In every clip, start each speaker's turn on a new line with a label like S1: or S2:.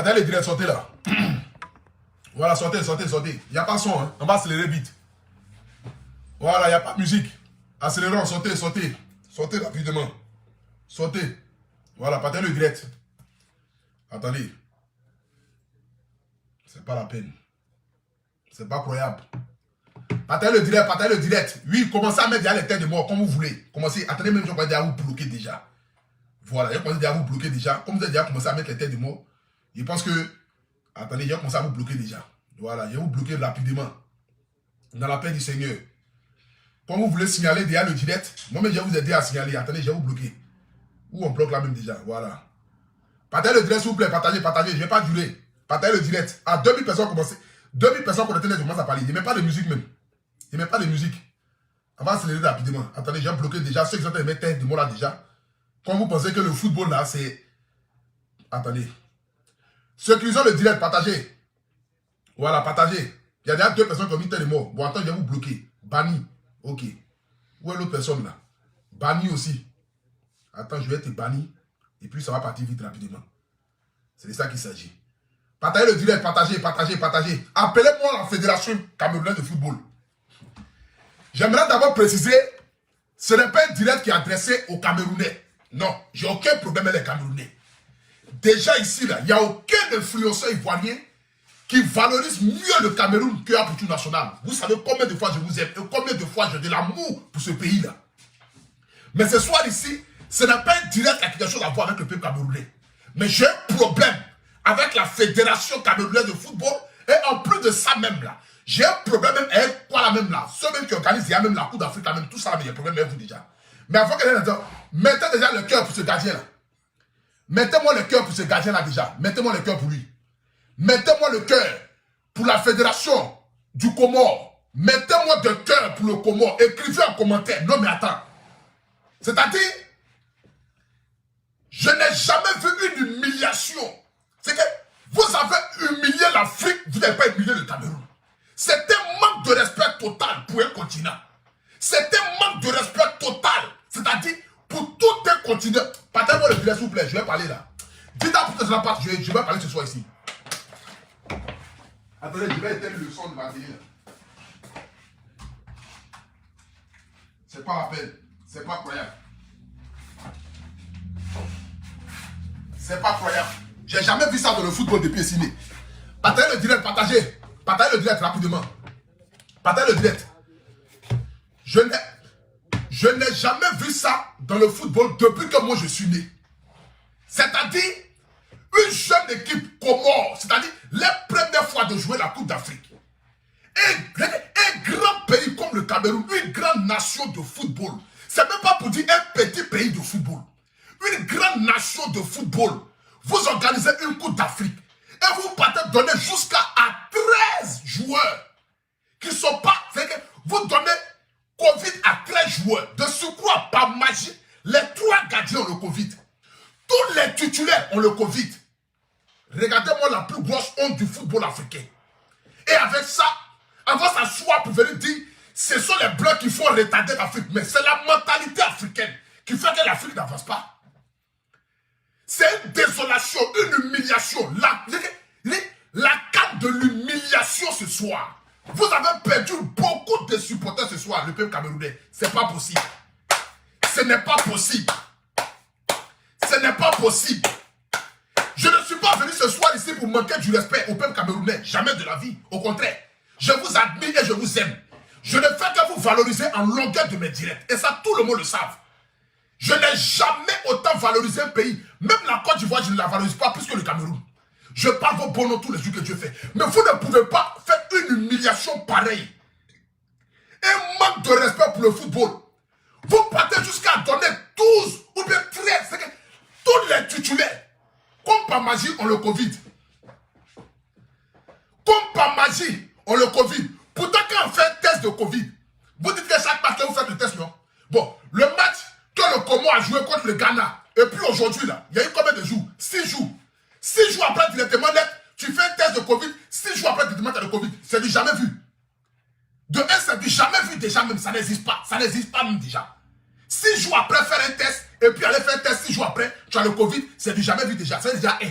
S1: Partagez le direct, sortez là. Voilà, sortez, sortez, sortez. Il n'y a pas de son, hein. On va accélérer vite. Voilà, il n'y a pas de musique. Accélérons, sortez, sortez. Sortez rapidement. Sortez. Voilà, partagez le direct. Attendez. C'est pas la peine. C'est pas croyable. Partagez le direct, partagez le direct. Oui, commencez à mettre déjà les têtes de mort comme vous voulez. Commencez, attendez même, je vais déjà vous bloquer déjà. Voilà, je commence déjà à vous bloquer déjà. Comme vous avez déjà commencé à mettre les têtes de mort, je pense que... Attendez, je commence à vous bloquer déjà. Voilà, je vais vous bloquer rapidement. Dans la paix du Seigneur. Quand vous voulez signaler déjà le direct, moi-même je vais vous aider à signaler. Attendez, je vais vous bloquer. Ou on bloque là même déjà. Voilà. Partagez le direct s'il vous plaît. Partagez, partagez. Je ne vais pas durer. Partagez le direct. À 2000 personnes commencent. 2000 personnes connectées, je commence à parler. Il n'y a même pas de musique même. Il n'y a même pas de musique. On va accélérer rapidement. Attendez, j'ai bloqué déjà. Ceux qui sont en train de mettre tête de moi là déjà. Quand vous pensez que le football là, c'est... Attendez. Ceux qui ont le direct, partagez. Voilà, partagez. Il y a déjà 2 personnes qui ont mis tête de mort. Bon, attends, je vais vous bloquer. Banni. Ok. Où est l'autre personne là? Banni aussi. Attends, je vais être banni. Et puis ça va partir vite rapidement. C'est de ça qu'il s'agit. Partagez le direct, partagez, partagez, partagez. Appelez-moi la Fédération camerounaise de football. J'aimerais d'abord préciser, ce n'est pas un direct qui est adressé aux Camerounais. Non, j'ai aucun problème avec les Camerounais. Déjà ici, là, il n'y a aucun influenceur ivoirien qui valorise mieux le Cameroun que la culture nationale. Vous savez combien de fois je vous aime et combien de fois j'ai de l'amour pour ce pays-là. Mais ce soir ici, ce n'est pas un direct qui a quelque chose à voir avec le peuple camerounais. Mais j'ai un problème avec la Fédération camerounaise de football et en plus de ça même là, j'ai un problème même avec quoi là même là. Ceux même qui organisent, il y a même la Coupe d'Afrique là même, tout ça là, il y a un problème avec vous déjà. Mais avant que mettez déjà le cœur pour ce gardien là. Mettez-moi le cœur pour ce gardien là déjà. Mettez-moi le cœur pour lui. Mettez-moi le cœur pour la Fédération du Comore. Mettez-moi de cœur pour le Comore. Écrivez en commentaire. Non mais attends. C'est-à-dire, je n'ai jamais vu une humiliation. C'est que vous avez humilié l'Afrique, vous n'avez pas humilié le Cameroun. C'est un manque de respect total pour un continent. C'est un manque de respect total. C'est-à-dire, pour tout un continent. Partagez-moi le filet, s'il vous plaît, je vais parler là. Dites-moi pour que je parte, je vais parler ce soir ici. Attendez, je vais éteindre le son de ma télé là. C'est pas la peine. C'est pas croyable. C'est pas croyable. J'ai jamais vu ça dans le football depuis Essiné. Partagez le direct, partagez. Partagez le direct rapidement. Partagez le direct. Je n'ai jamais vu ça dans le football depuis que moi je suis né. C'est-à-dire, une jeune équipe Comore, c'est-à-dire les premières fois de jouer la Coupe d'Afrique. Un grand pays comme le Cameroun, une grande nation de football. C'est même pas pour dire un petit pays de football. Une grande nation de football. Vous organisez une Coupe d'Afrique et vous partez donner jusqu'à 13 joueurs qui ne sont pas... Vous donnez Covid à 13 joueurs. De surcroît, par magie, les 3 gardiens ont le Covid. Tous les titulaires ont le Covid. Regardez-moi la plus grosse honte du football africain. Et avec ça, on va s'asseoir pour venir dire ce sont les Blancs qui font retarder l'Afrique. Mais c'est la mentalité africaine qui fait que l'Afrique n'avance pas. C'est une désolation, une humiliation. La carte de l'humiliation ce soir. Vous avez perdu beaucoup de supporters ce soir, le peuple camerounais. C'est pas possible. Ce n'est pas possible. Ce n'est pas possible. Je ne suis pas venu ce soir ici pour manquer du respect au peuple camerounais. Jamais de la vie. Au contraire, je vous admire et je vous aime. Je ne fais que vous valoriser en longueur de mes directs. Et ça, tout le monde le savent. Je n'ai jamais autant valorisé un pays. Même la Côte d'Ivoire, je ne la valorise pas plus que le Cameroun. Je parle vos bons noms tous les jours que Dieu fait. Mais vous ne pouvez pas faire une humiliation pareille. Un manque de respect pour le football. Vous partez jusqu'à donner 12 ou bien 13. Tous les titulaires, comme par magie, ont le Covid. Comme par magie, ont le Covid. Pourtant, quand on fait un test de Covid, vous dites que chaque match, vous faites le test, non? Bon, le match que le Comore a joué contre le Ghana, et puis aujourd'hui, là, il y a eu combien de jours? 6 jours. 6 jours après, tu fais un test de Covid, 6 jours après, tu te demandes le Covid. C'est du jamais vu. De un, c'est du jamais vu déjà même, ça n'existe pas. Ça n'existe pas même déjà. 6 jours après faire un test, et puis aller faire un test 6 jours après, tu as le Covid, c'est du jamais vu déjà. C'est déjà un.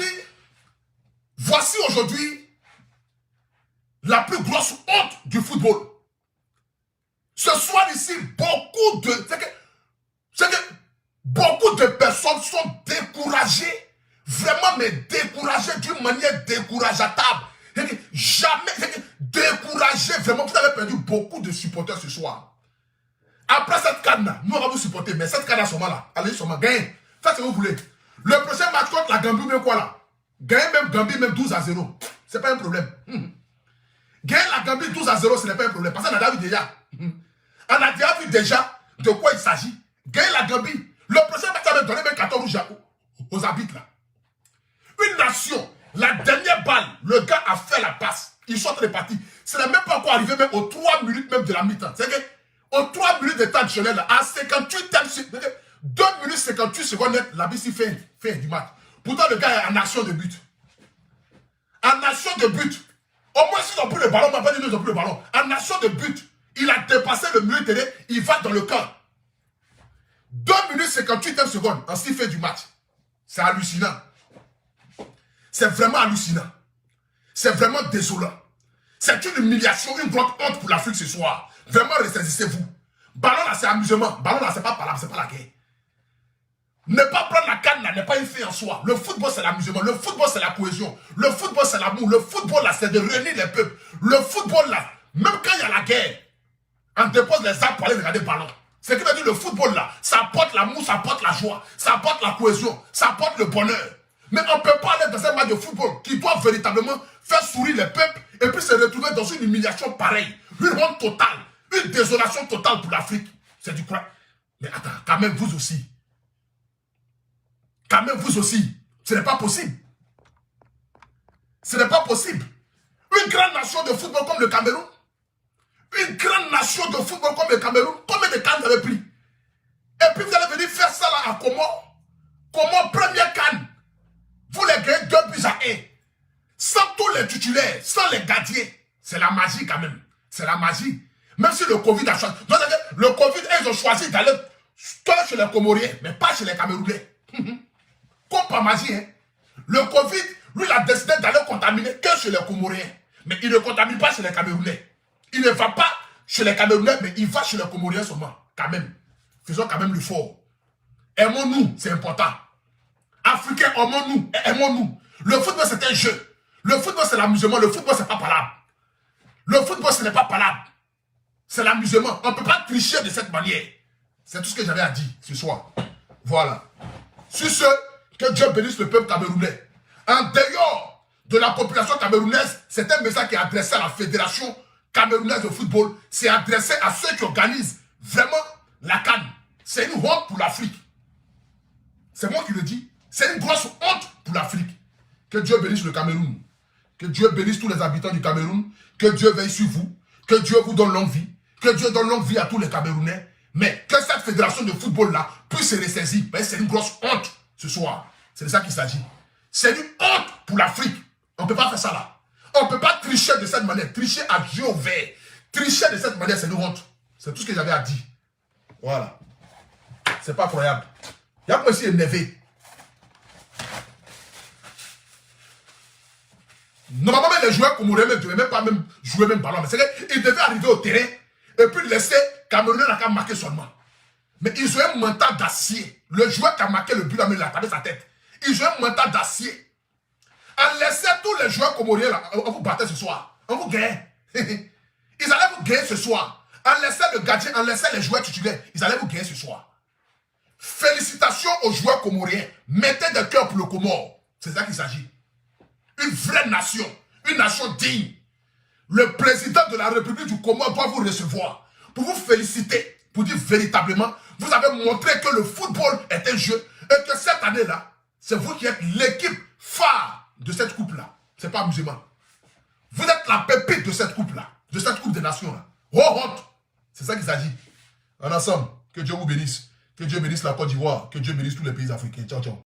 S1: C'est-à-dire, voici aujourd'hui la plus grosse honte du football. Ce soir ici, beaucoup de personnes sont découragées, vraiment, mais découragées d'une manière décourageable. Jamais découragé, vraiment, vous avez perdu beaucoup de supporters ce soir. Après cette canne-là, nous allons vous supporter, mais cette canne-là, là, allez seulement gagner. Faites ce que vous voulez. Le prochain match contre la Gambie, même quoi là? Gagner même Gambie, même 12-0. C'est pas un problème. Gagner la Gambie 12-0, ce n'est pas un problème. Parce qu'on a déjà vu déjà. On a déjà vu déjà de quoi il s'agit. Gagner la Gambie. Le prochain match, ça va donner même 14 rouges aux arbitres là. Une nation, la dernière balle, le gars a fait la passe. Ils sont répartis. Ce n'est même pas encore arrivé même aux 3 minutes même de la mi-temps. C'est que aux 3 minutes de temps additionnel, à 58 2 minutes 58 secondes, la BC fait du match. Pourtant, le gars est en action de but. En action de but. Au moins, s'ils ont pris le ballon, on m'a pas dit qu'ils ont pris le ballon. En action de but, il a dépassé le milieu terrain, il va dans le camp. 2 minutes 58 secondes, ainsi fait du match. C'est hallucinant. C'est vraiment hallucinant. C'est vraiment désolant. C'est une humiliation, une grande honte pour l'Afrique ce soir. Vraiment, ressaisissez-vous. Ballon là, c'est amusement. Ballon là, c'est pas palable, c'est pas la guerre. Ne pas prendre la canne là n'est pas une fin en soi. Le football, c'est l'amusement. Le football, c'est la cohésion. Le football, c'est l'amour. Le football là, c'est de réunir les peuples. Le football là, même quand il y a la guerre, on dépose les armes pour aller regarder le ballon. Ce qui veut dire le football là, ça apporte l'amour, ça apporte la joie, ça apporte la cohésion, ça apporte le bonheur. Mais on ne peut pas aller dans un match de football qui doit véritablement faire sourire les peuples et puis se retrouver dans une humiliation pareille. Une honte totale, une désolation totale pour l'Afrique. C'est du quoi? Mais attends, quand même vous aussi. Quand même vous aussi. Ce n'est pas possible. Ce n'est pas possible. Une grande nation de football comme le Cameroun, une grande nation de football comme le Cameroun, combien de cannes vous avez pris? Et puis vous allez venir faire ça là à Comore. Comore, première canne. Vous les gagnez 2-1. Sans tous les titulaires, sans les gardiens. C'est la magie quand même. C'est la magie. Même si le Covid a changé. Donc, le Covid, ils ont choisi d'aller chez les Comoriens, mais pas chez les Camerounais. Comme par magie, hein. Le Covid, lui, il a décidé d'aller contaminer que chez les Comoriens. Mais il ne contamine pas chez les Camerounais. Il ne va pas chez les Camerounais, mais il va chez les Comoriens seulement. Quand même. Faisons quand même l'effort. Aimons-nous, c'est important. Africains, aimons-nous, aimons-nous. Le football, c'est un jeu. Le football, c'est l'amusement. Le football, c'est pas palable. Le football, ce n'est pas palable. C'est l'amusement. On ne peut pas tricher de cette manière. C'est tout ce que j'avais à dire ce soir. Voilà. Sur ce, que Dieu bénisse le peuple camerounais. En dehors de la population camerounaise, c'est un message qui est adressé à la Fédération camerounaise de football. C'est adressé à ceux qui organisent vraiment la CAN. C'est une honte pour l'Afrique. C'est moi qui le dis. C'est une grosse honte pour l'Afrique. Que Dieu bénisse le Cameroun. Que Dieu bénisse tous les habitants du Cameroun. Que Dieu veille sur vous. Que Dieu vous donne longue vie. Que Dieu donne longue vie à tous les Camerounais. Mais que cette fédération de football-là puisse se ressaisir. C'est une grosse honte ce soir. C'est de ça qu'il s'agit. C'est une honte pour l'Afrique. On ne peut pas faire ça là. On ne peut pas tricher de cette manière. Tricher à Dieu ouvert. Tricher de cette manière, c'est une honte. C'est tout ce que j'avais à dire. Voilà. C'est pas croyable. Il y a moi aussi énervé. Normalement, les joueurs comoriens ne devaient même pas même jouer même ballon. Mais c'est qu'ils devaient arriver au terrain et puis laisser Camerounais n'a qu'à marquer seulement. Mais ils ont un mental d'acier. Le joueur qui a marqué le but, là, il a tapé sa tête. Ils ont un mental d'acier. En laissant tous les joueurs comoriens là, on vous battait ce soir. On vous gagne. Ils allaient vous gagner ce soir. En laissant le gardien, en laissant les joueurs titulaires, ils allaient vous gagner ce soir. Félicitations aux joueurs comoriens. Mettez des cœurs pour le Comore. C'est ça qu'il s'agit. Une vraie nation. Une nation digne. Le président de la République du Comore doit vous recevoir. Pour vous féliciter. Pour dire véritablement, vous avez montré que le football est un jeu. Et que cette année-là, c'est vous qui êtes l'équipe phare de cette coupe-là. C'est pas amusement. Vous êtes la pépite de cette coupe-là. De cette coupe des nations-là. Oh, honte. C'est ça qu'il s'agit. En ensemble, que Dieu vous bénisse. Que Dieu bénisse la Côte d'Ivoire. Que Dieu bénisse tous les pays africains. Ciao, ciao.